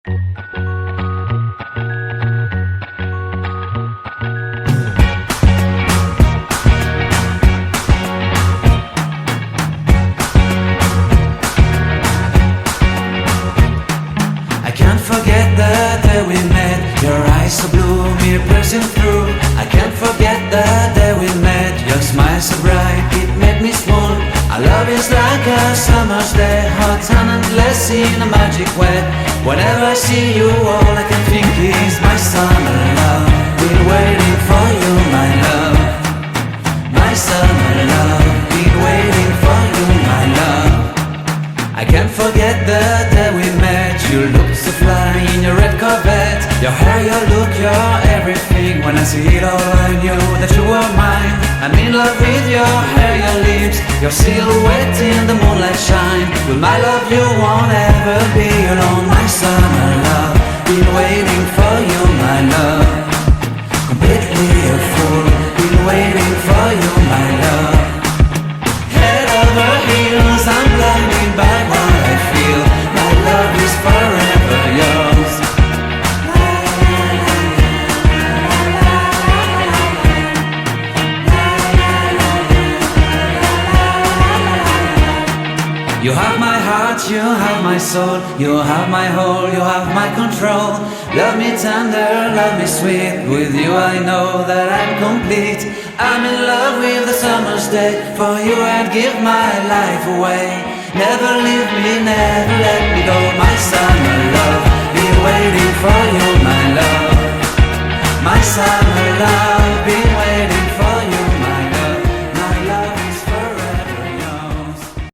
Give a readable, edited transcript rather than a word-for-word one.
I can't forget the day we met. Your eyes so blue, me piercing through. I can't forget the day we met. Your smile so bright, it made me swoon. Our love is like a summer's day, hot and endless in a magic way. Whenever I see you, all I can think is my summer love. Been waiting for you, my love. My summer love. Been waiting for you, my love. I can't forget the day we met. You looked so fly in your red Corvette. Your hair, your look, your everything. When I see it all, I knew that you were mine. I'm in love with your hair, your lips, your silhouette in the moonlight shine. With my love you won't ever be alone. My summer love, been waiting for you, my love. Completely a fool, been waiting for you, my love. Head over heels, I'm blinded by what I feel. My love is forever yours. You have my heart, you have my soul. You have my whole, you have my control. Love me tender, love me sweet. With you I know that I'm complete. I'm in love with the summer's day. For you I'd give my life away. Never leave me, never let me go. My summer love, been waiting for you, my love. My summer love.